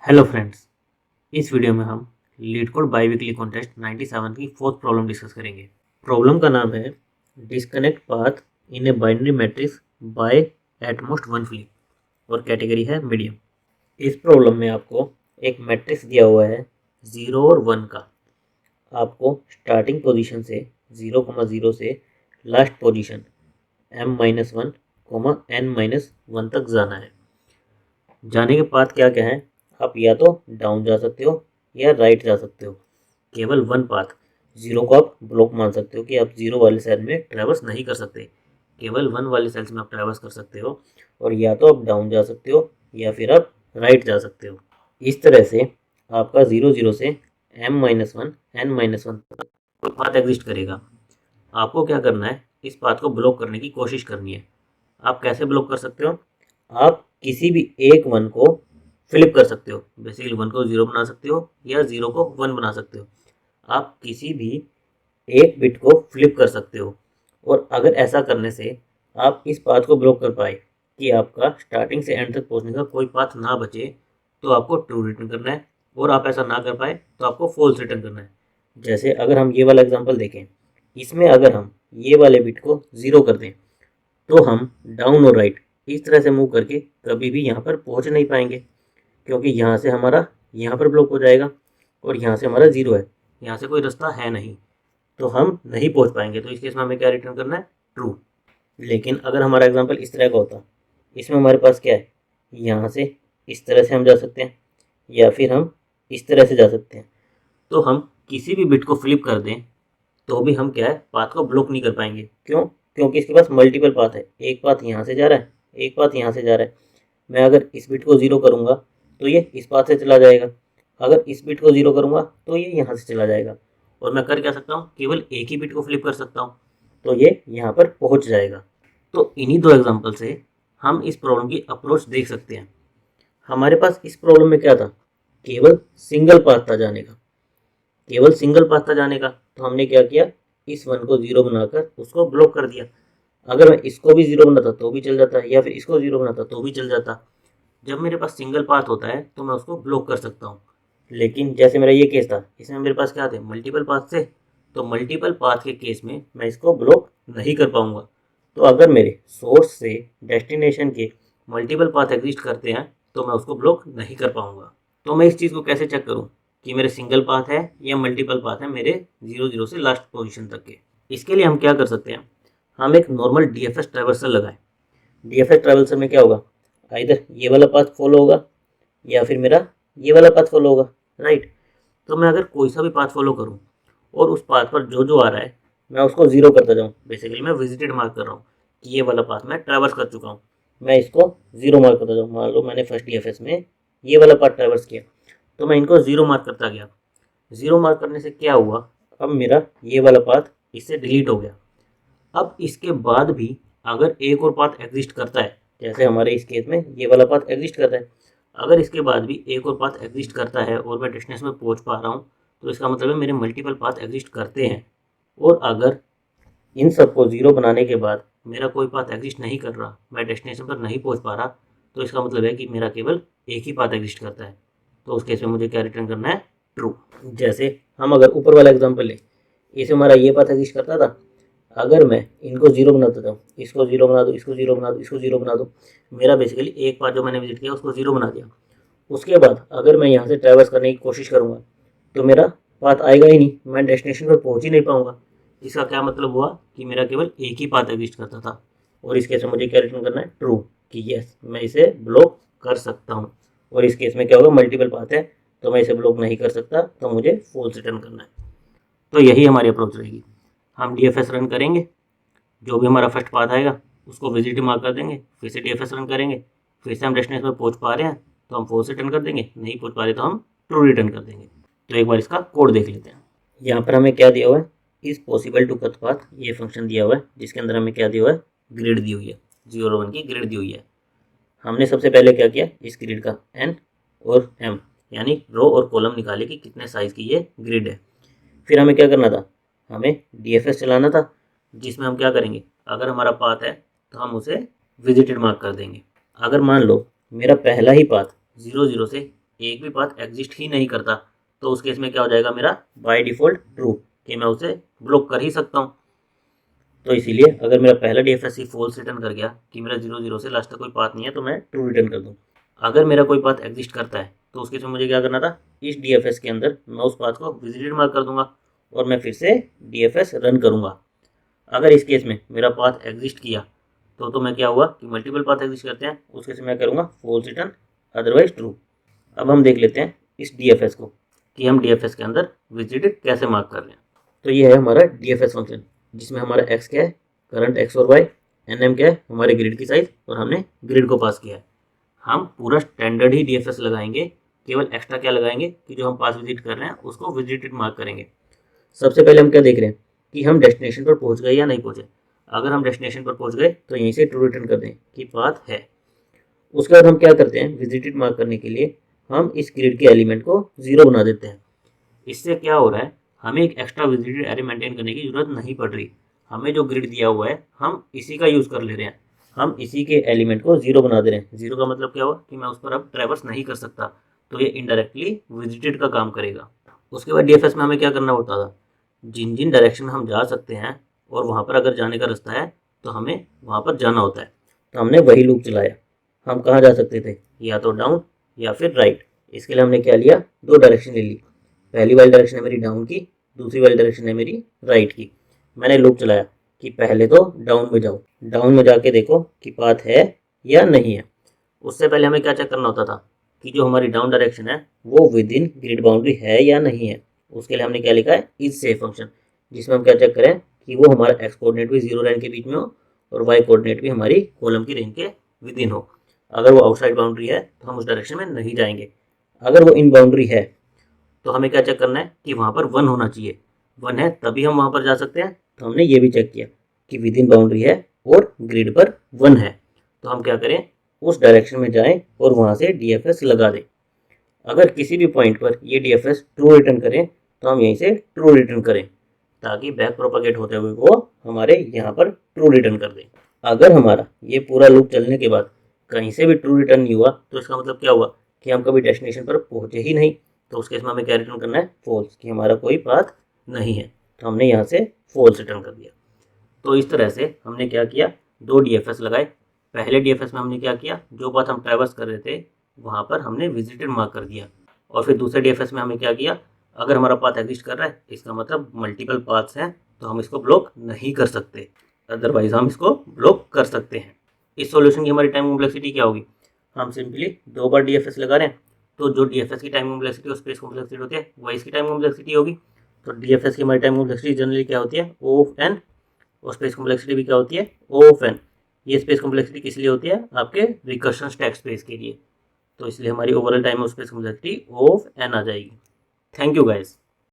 Hello friends, इस video में हम लीड कोड बाईवीकली कॉन्टेस्ट 97 की फोर्थ प्रॉब्लम डिस्कस करेंगे। प्रॉब्लम का नाम है disconnect path in a binary matrix by at most one flip और कैटेगरी है मीडियम। इस प्रॉब्लम में आपको एक मैट्रिक्स दिया हुआ है 0 और 1 का। आपको स्टार्टिंग पोजीशन से 0,0 से लास्ट पोजीशन m-1, n-1 तक जाना है। जाने के बाद क्या क्या है, आप या तो डाउन जा सकते हो या राइट जा सकते हो। केवल वन पाथ, 0 को आप ब्लॉक मान सकते हो कि आप 0 वाले सेल में ट्रैवर्स नहीं कर सकते। केवल 1 वाले सेल्स में आप ट्रैवर्स कर सकते हो और या तो आप डाउन जा सकते हो या फिर आप राइट जा सकते हो। इस तरह से आपका 0 से m-1 n-1 तक पाथ एग्जिस्ट करेगा। आपको क्या करना है, इस पाथ को ब्लॉक करने की कोशिश करनी है। आप कैसे ब्लॉक कर सकते हो? आप किसी भी एक 1 को फ्लिप कर सकते हो। बेसिकली 1 को 0 बना सकते हो या 0 को 1 बना सकते हो। आप किसी भी एक बिट को फ्लिप कर सकते हो और अगर ऐसा करने से आप इस पाथ को ब्लॉक कर पाए कि आपका स्टार्टिंग से एंड तक पहुंचने का कोई पाथ ना बचे, तो आपको ट्रू रिटर्न करना है। और आप ऐसा ना कर पाए तो आपको फॉल्स रिटर्न करना है। जैसे अगर हम ये वाला एग्जांपल देखें, इसमें अगर हम ये वाले बिट को 0 कर दें तो हम डाउन और राइट इस तरह से मूव करके कभी भी यहाँ पर पहुँच नहीं पाएंगे, क्योंकि यहाँ से हमारा यहाँ पर ब्लॉक हो जाएगा और यहाँ से हमारा 0 है, यहाँ से कोई रास्ता है नहीं, तो हम नहीं पहुँच पाएंगे। तो इस केस में हमें क्या रिटर्न करना है? ट्रू। लेकिन अगर हमारा एग्जाम्पल इस तरह का होता, इसमें हमारे पास क्या है, यहाँ से इस तरह से हम जा सकते हैं या फिर हम इस तरह से जा सकते हैं। तो हम किसी भी बिट को फ्लिप कर दें तो भी हम क्या है, पाथ को ब्लॉक नहीं कर पाएंगे। क्यों? क्योंकि इसके पास मल्टीपल पाथ है। एक पाथ यहाँ से जा रहा है, एक पाथ यहाँ से जा रहा है। मैं अगर इस बिट को 0 करूँगा तो ये इस पाथ से चला जाएगा, अगर इस बिट को 0 करूँगा तो ये यहाँ से चला जाएगा। और मैं कर क्या सकता हूँ, केवल एक ही बिट को फ्लिप कर सकता हूँ, तो ये यहाँ पर पहुँच जाएगा। तो इन्हीं दो एग्जाम्पल से हम इस प्रॉब्लम की अप्रोच देख सकते हैं। हमारे पास इस प्रॉब्लम में क्या था, केवल सिंगल पाथ था जाने का, केवल सिंगल पाथ था जाने का। तो हमने क्या किया, इस 1 को 0 बनाकर उसको ब्लॉक कर दिया। अगर मैं इसको भी 0 बनाता तो भी चल जाता, या फिर इसको 0 बनाता तो भी चल जाता। जब मेरे पास सिंगल पाथ होता है तो मैं उसको ब्लॉक कर सकता हूँ। लेकिन जैसे मेरा ये केस था, इसमें मेरे पास क्या थे, मल्टीपल पाथ से, तो मल्टीपल पाथ के केस में मैं इसको ब्लॉक नहीं कर पाऊंगा। तो अगर मेरे सोर्स से डेस्टिनेशन के मल्टीपल पाथ एग्जिस्ट करते हैं तो मैं उसको ब्लॉक नहीं कर पाऊंगा। तो मैं इस चीज़ को कैसे चेक करूँ कि मेरे सिंगल पाथ है या मल्टीपल पाथ है मेरे 0 से लास्ट पोजिशन तक के? इसके लिए हम क्या कर सकते हैं, हम एक नॉर्मल DFS ट्रैवर्सल लगाएं। DFS ट्रैवर्सल में क्या होगा, इधर ये वाला पाथ फॉलो होगा या फिर मेरा ये वाला पाथ फॉलो होगा, राइट। तो मैं अगर कोई सा भी पाथ फॉलो करूँ और उस पाथ पर जो जो आ रहा है मैं उसको 0 करता जाऊँ, बेसिकली मैं विजिटेड मार्क कर रहा हूँ कि ये वाला पाथ मैं ट्रैवर्स कर चुका हूँ, मैं इसको 0 मार्क करता जाऊँ। मान लो मैंने फर्स्ट DFS में ये वाला पाथ ट्रैवर्स किया तो मैं इनको 0 मार्क करता गया। 0 मार्क करने से क्या हुआ, अब मेरा ये वाला पाथ इससे डिलीट हो गया। अब इसके बाद भी अगर एक और पाथ एग्जिस्ट करता है, जैसे हमारे इस केस में ये वाला पाथ एग्जिस्ट करता है, अगर इसके बाद भी एक और पाथ एग्जिस्ट करता है और मैं डेस्टिनेशन में पहुंच पा रहा हूं, तो इसका मतलब है मेरे मल्टीपल पाथ एग्जिस्ट करते हैं। और अगर इन सबको 0 बनाने के बाद मेरा कोई पाथ एग्जिस्ट नहीं कर रहा, मैं डेस्टिनेशन पर नहीं पहुंच पा रहा, तो इसका मतलब है कि मेरा केवल एक ही पाथ एग्जिस्ट करता है। तो उस केस में मुझे क्या रिटर्न करना है? ट्रू। जैसे हम अगर ऊपर वाला एग्जाम्पल लें, इसमें हमारा ये पाथ एग्जिस्ट करता था, अगर मैं इनको 0 बनाता था, इसको 0 बना दो, इसको 0 बना दो, इसको 0 बना दो, मेरा बेसिकली एक पाथ जो मैंने विजिट किया उसको 0 बना दिया। उसके बाद अगर मैं यहाँ से ट्रैवर्स करने की कोशिश करूँगा तो मेरा पाथ आएगा ही नहीं, मैं डेस्टिनेशन पर पहुँच ही नहीं पाऊँगा। इसका क्या मतलब हुआ कि मेरा केवल एक ही पाथ एग्जिस्ट करता था। और इस केस में मुझे क्या रिटर्न करना है? ट्रू, कि यस मैं इसे ब्लॉक कर सकता हूँ। और इस केस में क्या होगा, मल्टीपल पाथ है तो मैं इसे ब्लॉक नहीं कर सकता, तो मुझे फॉल्स रिटर्न करना है। तो यही हमारी अप्रोच रहेगी। हम DFS रन करेंगे, जो भी हमारा फर्स्ट पाथ आएगा उसको विजिट मार्क कर देंगे, फिर से DFS रन करेंगे, फिर से हम डेस्टिनेशन में पहुंच पा रहे हैं तो हम फॉल्स रिटर्न कर देंगे, नहीं पहुंच पा रहे तो हम ट्रू रिटर्न कर देंगे। तो एक बार इसका कोड देख लेते हैं। यहाँ पर हमें क्या दिया हुआ है, is possible to cut path, ये फंक्शन दिया हुआ है जिसके अंदर हमें क्या दिया हुआ है, ग्रिड दी हुई है, 0 और 1 की ग्रिड दी हुई है। हमने सबसे पहले क्या किया, इस ग्रिड का N और M यानी रो और कॉलम निकाले कि कितने साइज की ये ग्रिड है। फिर हमें क्या करना था, हमें DFS चलाना था, जिसमें हम क्या करेंगे, अगर हमारा पाथ है तो हम उसे विजिटेड मार्क कर देंगे। अगर मान लो मेरा पहला ही पाथ 0 0 से एक भी पाथ एग्जिस्ट ही नहीं करता, तो उस केस में क्या हो जाएगा मेरा बाय डिफ़ॉल्ट ट्रू, कि मैं उसे ब्लॉक कर ही सकता हूँ। तो इसीलिए अगर मेरा पहला DFS ही फॉल्स रिटर्न कर गया कि मेरा 0 0 से लास्ट तक कोई पाथ नहीं है, तो मैं ट्रू रिटर्न कर दूँ। अगर मेरा कोई पाथ एग्जिस्ट करता है तो उस केस में मुझे क्या करना था, इस DFS के अंदर मैं उस पाथ को विजिटेड मार्क कर दूंगा और मैं फिर से DFS रन करूंगा। अगर इस केस में मेरा पाथ एग्जिस्ट किया तो मैं क्या हुआ कि मल्टीपल पाथ एग्जिस्ट करते हैं, उस केस में मैं करूँगा फॉल्स रिटर्न, अदरवाइज ट्रू। अब हम देख लेते हैं इस DFS को कि हम DFS के अंदर विजिटेड कैसे मार्क कर रहे हैं। तो ये है हमारा DFS फंक्शन, जिसमें हमारा x क्या है, करंट x और y, nm क्या है, हमारे ग्रिड की साइज, और हमने ग्रिड को पास किया है। हम पूरा स्टैंडर्ड ही DFS लगाएंगे, केवल एक्स्ट्रा क्या लगाएंगे कि जो हम पास विजिट कर रहे हैं उसको विजिटेड मार्क करेंगे। सबसे पहले हम क्या देख रहे हैं कि हम डेस्टिनेशन पर पहुंच गए या नहीं पहुंचे। अगर हम डेस्टिनेशन पर पहुंच गए तो यहीं से ट्रू रिटर्न कर दें कि पाथ है। उसके बाद हम क्या करते हैं, विजिटेड मार्क करने के लिए हम इस ग्रिड के एलिमेंट को 0 बना देते हैं। इससे क्या हो रहा है, हमें एक एक्स्ट्रा विजिटेड एरे मेंटेन करने की जरूरत नहीं पड़ रही। हमें जो ग्रिड दिया हुआ है हम इसी का यूज़ कर ले रहे हैं, हम इसी के एलिमेंट को 0 बना दे रहे हैं। 0 का मतलब क्या हुआ कि मैं उस पर अब ट्रैवर्स नहीं कर सकता, तो ये इनडायरेक्टली विजिटेड का काम करेगा। उसके बाद DFS में हमें क्या करना होता था, जिन जिन डायरेक्शन में हम जा सकते हैं और वहाँ पर अगर जाने का रास्ता है तो हमें वहाँ पर जाना होता है। तो हमने वही लूप चलाया। हम कहाँ जा सकते थे, या तो डाउन या फिर राइट। इसके लिए हमने क्या लिया, दो डायरेक्शन ले ली। पहली वाली डायरेक्शन है मेरी डाउन की, दूसरी वाली डायरेक्शन है मेरी राइट की। मैंने लूप चलाया कि पहले तो डाउन में जाओ, डाउन में जाके देखो कि पाथ है या नहीं है। उससे पहले हमें क्या चेक करना होता था कि जो हमारी डाउन डायरेक्शन है वो विद इन ग्रिड बाउंड्री है या नहीं है। उसके लिए हमने क्या लिखा है, इज सेफ फंक्शन, जिसमें हम क्या चेक करें कि वो हमारा एक्स कोऑर्डिनेट भी 0 रेंज के बीच में हो और वाई कोऑर्डिनेट भी हमारी कॉलम की रेंज के विद इन हो। अगर वो आउटसाइड बाउंड्री है तो हम उस डायरेक्शन में नहीं जाएंगे। अगर वो इन बाउंड्री है तो हमें क्या चेक करना है कि वहाँ पर 1 होना चाहिए। 1 है तभी हम वहाँ पर जा सकते हैं। तो हमने ये भी चेक किया कि विद इन बाउंड्री है और ग्रिड पर 1 है, तो हम क्या करें, उस डायरेक्शन में जाएं और वहाँ से DFS लगा दें। अगर किसी भी पॉइंट पर ये DFS ट्रू रिटर्न करें तो हम यहीं से ट्रू रिटर्न करें, ताकि बैक प्रोपागेट होते हुए वो हमारे यहाँ पर ट्रू रिटर्न कर दें। अगर हमारा ये पूरा लूप चलने के बाद कहीं से भी ट्रू रिटर्न नहीं हुआ तो इसका मतलब क्या हुआ कि हम कभी डेस्टिनेशन पर पहुँचे ही नहीं। तो उस केस में हमें क्या रिटर्न करना है, फॉल्स, कि हमारा कोई पाथ नहीं है। तो हमने यहाँ से फॉल्स रिटर्न कर दिया। तो इस तरह से हमने क्या किया, दो DFS लगाए। पहले DFS में हमने क्या किया, जो पाथ हम ट्रैवर्स कर रहे थे वहाँ पर हमने विजिटेड मार्क कर दिया। और फिर दूसरे DFS में हमें क्या किया, अगर हमारा पाथ एग्जिस्ट कर रहा है इसका मतलब मल्टीपल पाथ्स हैं, तो हम इसको ब्लॉक नहीं कर सकते, अदरवाइज हम इसको ब्लॉक कर सकते हैं। इस सॉल्यूशन की हमारी टाइम कॉम्प्लेक्सिटी क्या होगी, हम सिंपली 2 बार DFS लगा रहे हैं, तो जो DFS की टाइम कॉम्प्लेक्सिटी और स्पेस कॉम्प्लेक्सिटी होती है वही इसकी टाइम कॉम्प्लेक्सिटी होगी। तो DFS की हमारी टाइम कॉम्प्लेक्सिटी जनरली क्या होती है, O ऑफ n, और स्पेस कॉम्प्लेक्सिटी भी क्या होती है, O ऑफ n। ये स्पेस कॉम्प्लेक्सिटी किस लिए होती है, आपके रिकर्शन स्टैक स्पेस के लिए। तो इसलिए हमारी overall time of space complexity O of n आ जाएगी। Thank you guys.